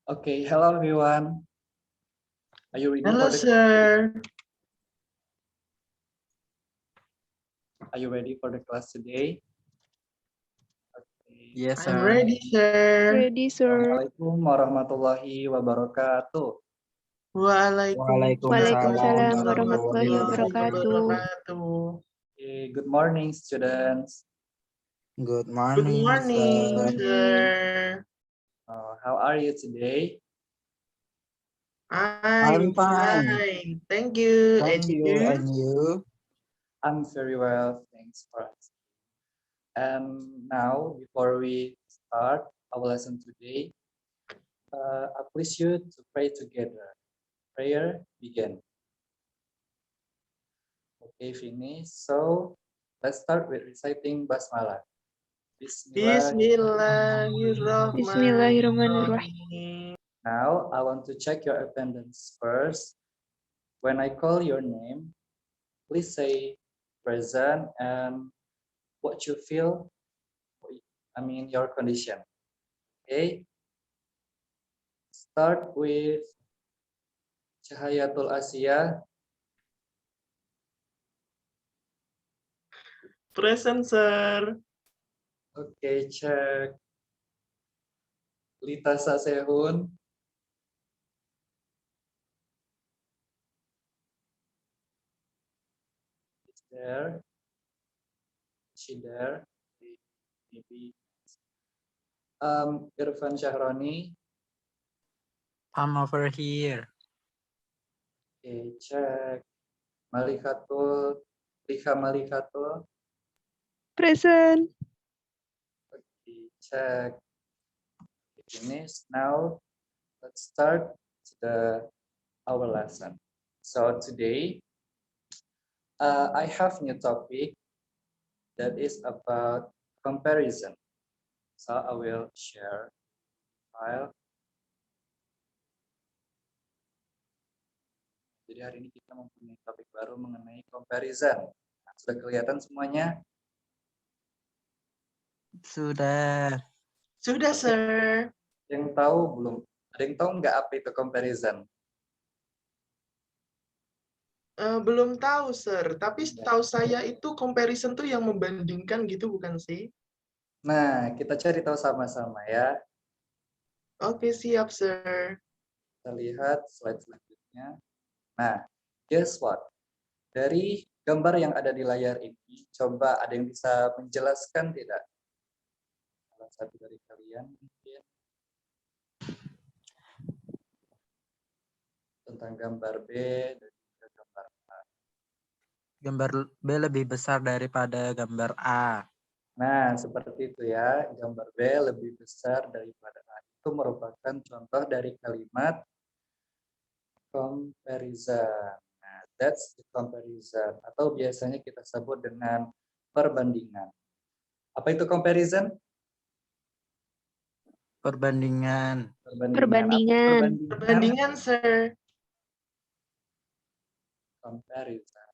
Okay, hello everyone. Are you ready Hello, for the sir. Are you ready for the class today? Okay. Yes, I'm sir. ready, sir. Ready, sir. Assalamualaikum warahmatullahi wabarakatuh. Waalaikumsalam warahmatullahi wabarakatuh. Okay, good morning, students. Good Good morning, morning, sir. sir. How are you today? I'm fine. fine. Thank you. Thank you, and you? I'm very well, thanks for asking. And now, before we start our lesson today, I please you to pray together. Prayer begin. Okay, finish. So let's start with reciting Basmalah. Bismillahirrahmanirrahim. Now, I want to check your attendance first. When I call your name, please say present and what you feel, your condition. Okay? Start with Cahayatul Asia. Present, sir. Okay, check. Lita Sasehun. Is there? She there? Maybe. Irfan Syahroni. I'm over here. Okay, check. Malikatul. Liha Malikatul. Present. Okay, check. Finish. Now, let's start our lesson. So today, I have new topic that is about comparison. So I will share file. Jadi hari ini kita mempunyai topik baru mengenai comparison. Nah, sudah kelihatan semuanya? Sudah. Sudah, sir. Yang tahu belum? Ada yang tahu nggak apa itu comparison? Belum tahu, sir. Tapi setahu saya itu comparison tuh yang membandingkan gitu, bukan sih? Nah, kita cari tahu sama-sama ya. Oke, siap, sir. Kita lihat slide selanjutnya. Nah, guess what? Dari gambar yang ada di layar ini, coba ada yang bisa menjelaskan tidak? Salah satu dari kalian mungkin tentang gambar B dan juga gambar A. Gambar B lebih besar daripada gambar A. Nah, seperti itu ya. Gambar B lebih besar daripada A. Itu merupakan contoh dari kalimat comparison. Nah, that's the comparison. Atau biasanya kita sebut dengan perbandingan. Apa itu comparison? Perbandingan. Perbandingan, sir. Comparison.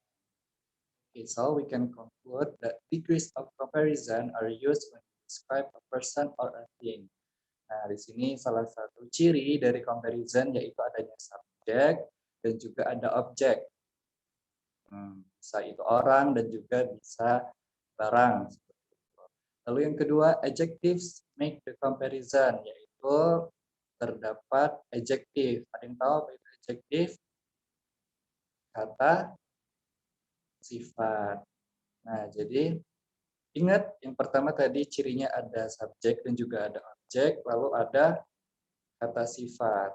Okay, so we can conclude that degrees of comparison are used when to describe a person or a thing. Nah, di sini salah satu ciri dari comparison yaitu adanya subjek dan juga ada objek. Bisa itu orang dan juga bisa barang. Lalu yang kedua, adjectives make the comparison, yaitu terdapat adjektif. Ada yang tahu apa itu adjektif? Kata sifat. Nah, jadi ingat yang pertama tadi cirinya ada subjek dan juga ada objek, lalu ada kata sifat.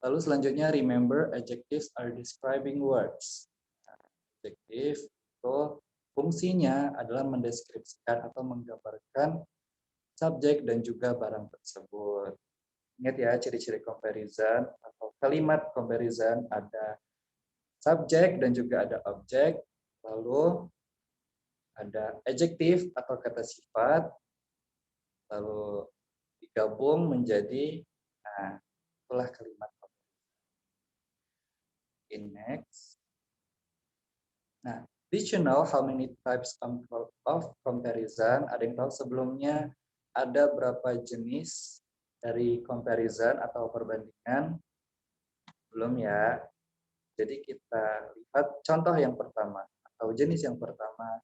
Lalu selanjutnya remember adjectives are describing words. Nah, adjektif itu fungsinya adalah mendeskripsikan atau menggambarkan subjek dan juga barang tersebut. Ingat ya ciri-ciri comparison atau kalimat comparison ada subjek dan juga ada objek, lalu ada adjektif atau kata sifat, lalu digabung menjadi, nah, itulah kalimat comparison. Okay, next. Nah, did you know how many types of comparison? Ada yang tahu sebelumnya ada berapa jenis dari comparison atau perbandingan? Belum ya. Jadi kita lihat contoh yang pertama atau jenis yang pertama.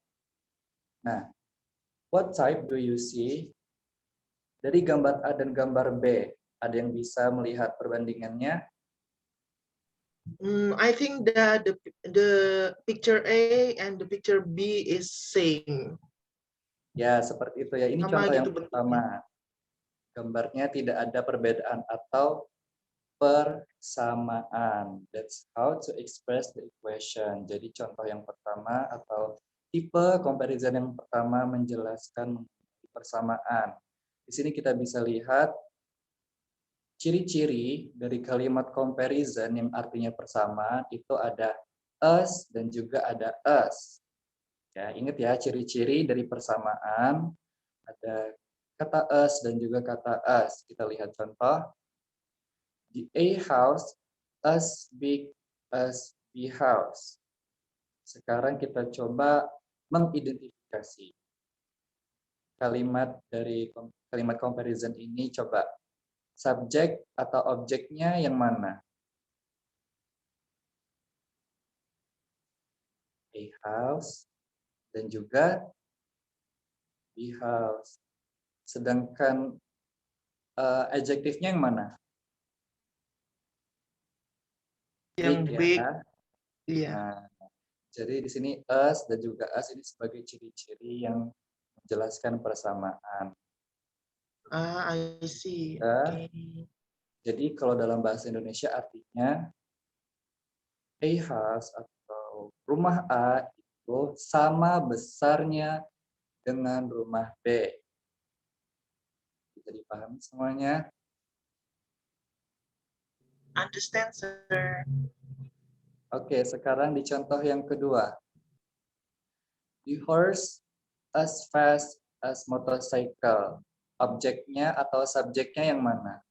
Nah, what type do you see? Dari gambar A dan gambar B, ada yang bisa melihat perbandingannya? I think that the picture A and the picture B is same. Ya, seperti itu ya. Ini Sama contoh yang gitu bentuknya. pertama. Gambarnya tidak ada perbedaan atau persamaan. That's how to express the equation. Jadi contoh yang pertama atau tipe comparison yang pertama menjelaskan persamaan. Di sini kita bisa lihat ciri-ciri dari kalimat comparison yang artinya persamaan itu ada us dan juga ada us. Ya, ingat ya ciri-ciri dari persamaan ada kata us dan juga kata us. Kita lihat contoh. The A house as big as B house. Sekarang kita coba mengidentifikasi kalimat dari kalimat comparison ini. Coba subjek atau objeknya yang mana? A house dan juga B house. Sedangkan adjektifnya yang mana? Yang big, ya. iya. Nah, jadi di sini us dan juga us ini sebagai ciri-ciri yang menjelaskan persamaan. I see. Ya. Okay. Jadi kalau dalam bahasa Indonesia artinya A house atau rumah A itu sama besarnya dengan rumah B. Bisa dipahami semuanya? Understand, sir. Oke, sekarang di contoh yang kedua. The horse as fast as motorcycle. Objeknya atau subjeknya yang mana?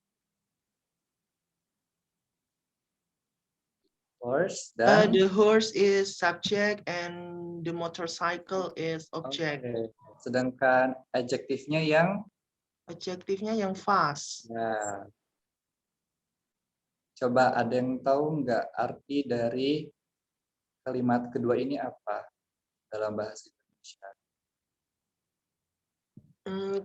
Horse dan The horse is subject and the motorcycle is object. Oke. Sedangkan adjektifnya yang Adjektifnya yang fast. ya. Coba ada yang tahu nggak arti dari kalimat kedua ini apa dalam bahasa Indonesia?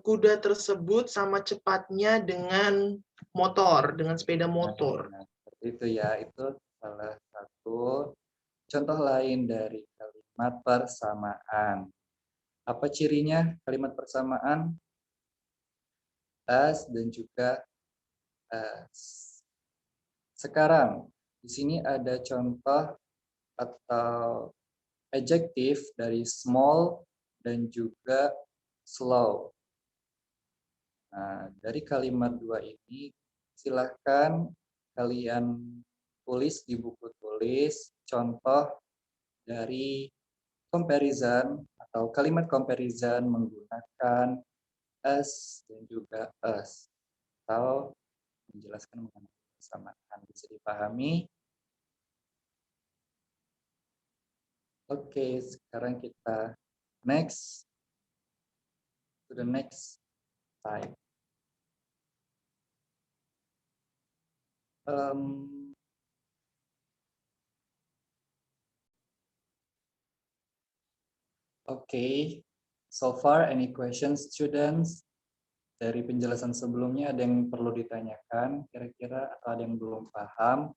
Kuda tersebut sama cepatnya dengan motor, dengan sepeda motor. Nah, seperti itu ya, itu salah satu contoh lain dari kalimat persamaan. Apa cirinya kalimat persamaan? As dan juga as. Sekarang, di sini ada contoh atau adjektif dari small dan juga slow. Nah, dari kalimat dua ini, silahkan kalian tulis di buku tulis contoh dari comparison atau kalimat comparison menggunakan as dan juga us atau menjelaskan mengenai persamaan. Bisa dipahami? Oke, sekarang kita next to the next slide. Oke, so far any questions students? Dari penjelasan sebelumnya ada yang perlu ditanyakan kira-kira atau ada yang belum paham?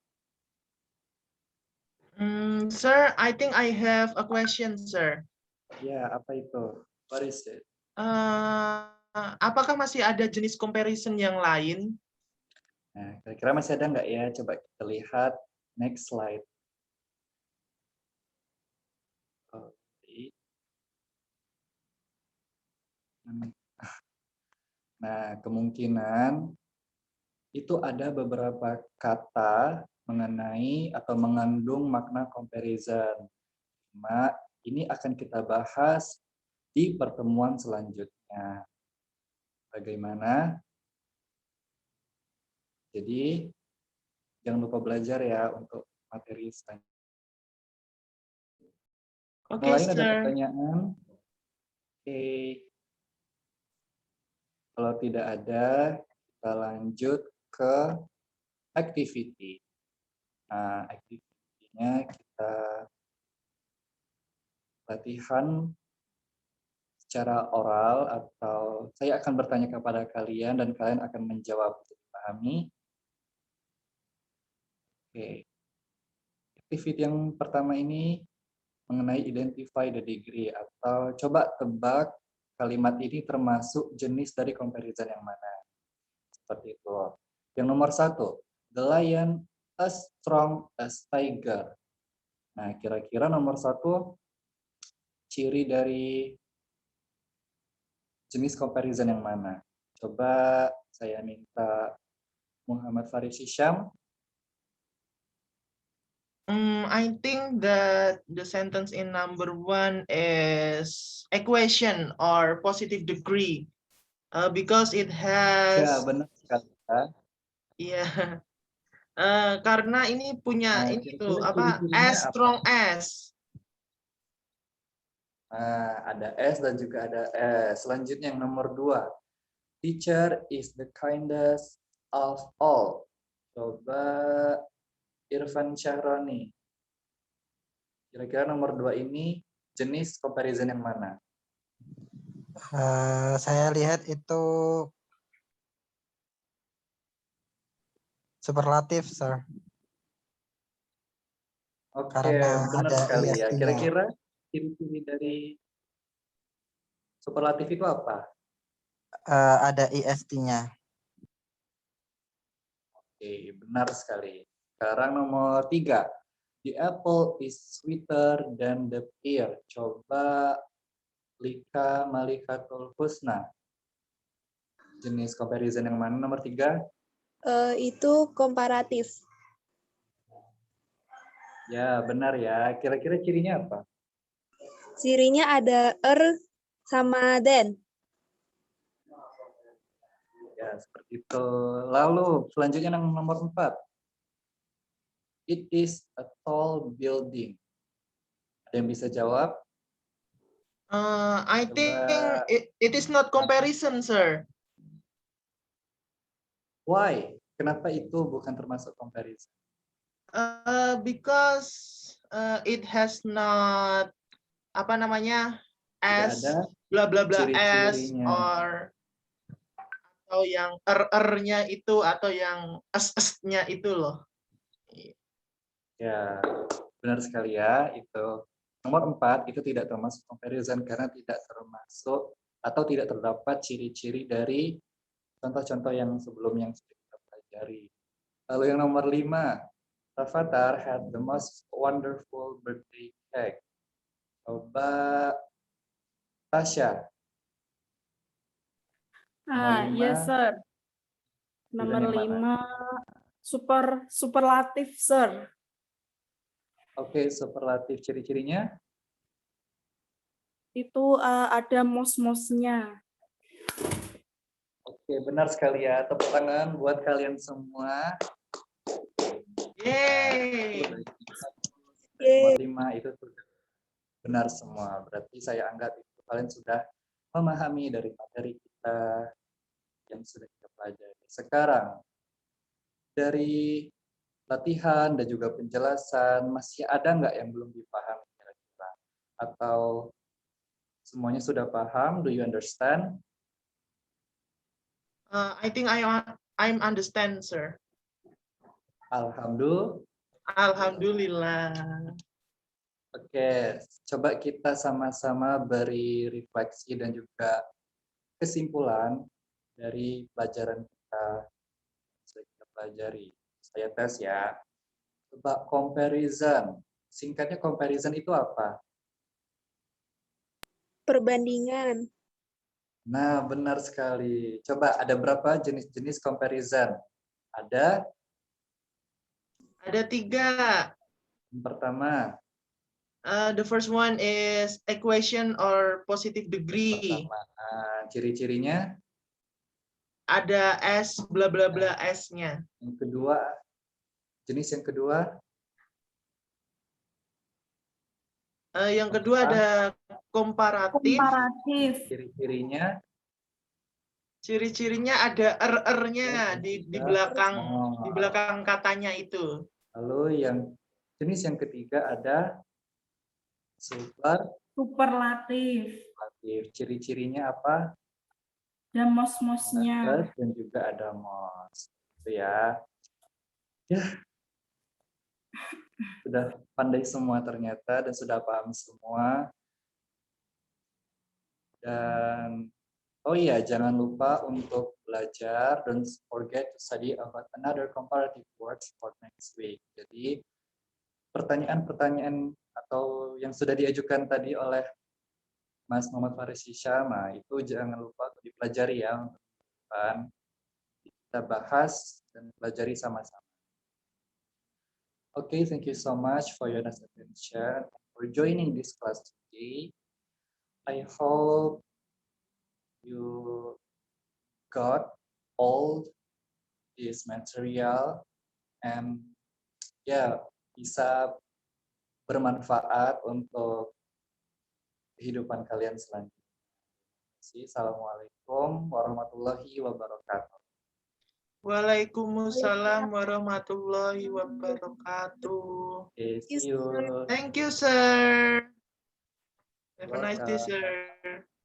Sir, I think I have a question, sir. Ya, apa itu? What is it? Apakah masih ada jenis comparison yang lain? Nah, kira-kira masih ada nggak ya? Coba kita lihat next slide. Oke. Nah, kemungkinan itu ada beberapa kata mengenai atau mengandung makna comparison. Cuma ini akan kita bahas di pertemuan selanjutnya. Bagaimana? Jadi, jangan lupa belajar ya untuk materi selanjutnya. Oke, Mulai ada sir. pertanyaan? Oke. Kalau tidak ada, Kita lanjut ke activity. Nah, activity-nya kita latihan secara oral atau saya akan bertanya kepada kalian dan kalian akan menjawab untuk dipahami. Oke. Activity yang pertama ini mengenai identify the degree atau coba tebak kalimat ini termasuk jenis dari comparison yang mana. Seperti itu. Yang nomor 1, the lion as strong as tiger. Nah, kira-kira nomor 1 ciri dari jenis comparison yang mana? Coba saya minta Muhammad Farid Syam. I think that the sentence in number 1 is equation or positive degree, because it Ya, has, benar sekali. Ya. iya, karena ini punya Nah, ini tuh kira-kira apa, ciri-cirinya as apa? strong as. Nah, ada S dan juga ada S. Selanjutnya yang nomor 2. Teacher is the kindest of all. Coba Irfan Syahroni. Kira-kira nomor 2 ini jenis comparison yang mana? Saya lihat itu superlatif, sir. Oke, Karena benar ada sekali ya. IST-nya. Kira-kira ciri-ciri dari superlatif itu apa? Ada IST-nya. Oke, benar sekali. Sekarang nomor 3. The apple is sweeter than the pear. Coba Lika Malikatul Husna. Jenis comparison yang mana nomor 3? Itu komparatif. Ya, benar ya. Kira-kira cirinya apa? Cirinya ada sama than. Ya, seperti itu. Lalu, selanjutnya yang nomor 4. It is a tall building. Ada yang bisa jawab? I think Coba. it is not comparison, sir. Why? Kenapa itu bukan termasuk comparison? Because it has not, apa namanya, Tidak as ada bla bla bla as ciri-cirinya. or atau yang er-nya itu atau yang es-esnya itu loh. Ya, benar sekali ya. Itu nomor 4 itu tidak termasuk comparison karena tidak termasuk atau tidak terdapat ciri-ciri dari contoh-contoh yang sebelumnya yang sudah kita pelajari. Lalu yang nomor 5, Rafathar had the most wonderful birthday cake. Coba Tasya. Nomor Yes, 5, sir. pilih Nomor yang mana? 5, superlatif, sir. Oke, superlatif ciri-cirinya. Itu ada mos-mosnya. Oke, benar sekali ya. Tepuk tangan buat kalian semua. Yeay. Nomor 5 itu sudah benar semua. Berarti saya anggap itu kalian sudah memahami dari materi kita yang sudah kita pelajari. Sekarang, dari latihan dan juga penjelasan, masih ada nggak yang belum dipahami kira-kira? Atau semuanya sudah paham? Do you understand? I think I'm understand, sir. Alhamdulillah. Alhamdulillah. Oke, coba kita sama-sama beri refleksi dan juga kesimpulan dari pelajaran kita yang sudah kita pelajari. Saya tes ya. Coba comparison. Singkatnya comparison itu apa? Perbandingan. Nah, benar sekali. Coba ada berapa jenis-jenis comparison? Ada? Ada 3. Yang pertama. The first one is equation or positive degree. Pertama. Ciri-cirinya? Ada S bla bla bla S-nya. Yang kedua. Jenis yang kedua? Yang kedua ada komparatif. Komparatif. Ciri-cirinya? Ciri-cirinya ada er-ernya di Oh. belakang katanya itu. Lalu jenis yang ketiga ada Superlatif. superlatif. Ciri-cirinya apa? Dan mos-mosnya. Dan juga ada mos. Itu ya. Ya. Sudah pandai semua ternyata dan sudah paham semua. Dan oh iya, jangan lupa untuk belajar. Don't forget to study about another comparative words for next week. Jadi pertanyaan-pertanyaan atau yang sudah diajukan tadi oleh Mas Muhammad Faris Syama itu jangan lupa untuk dipelajari ya untuk depan. Kita bahas dan pelajari sama-sama. Okay, thank you so much for your nice attention for joining this class today. I hope you got all this material and bisa bermanfaat untuk kehidupan kalian selanjutnya. Assalamualaikum warahmatullahi wabarakatuh. Waalaikumsalam warahmatullahi wabarakatuh. Okay, see you. Thank you, sir. Have a nice day, Welcome. sir.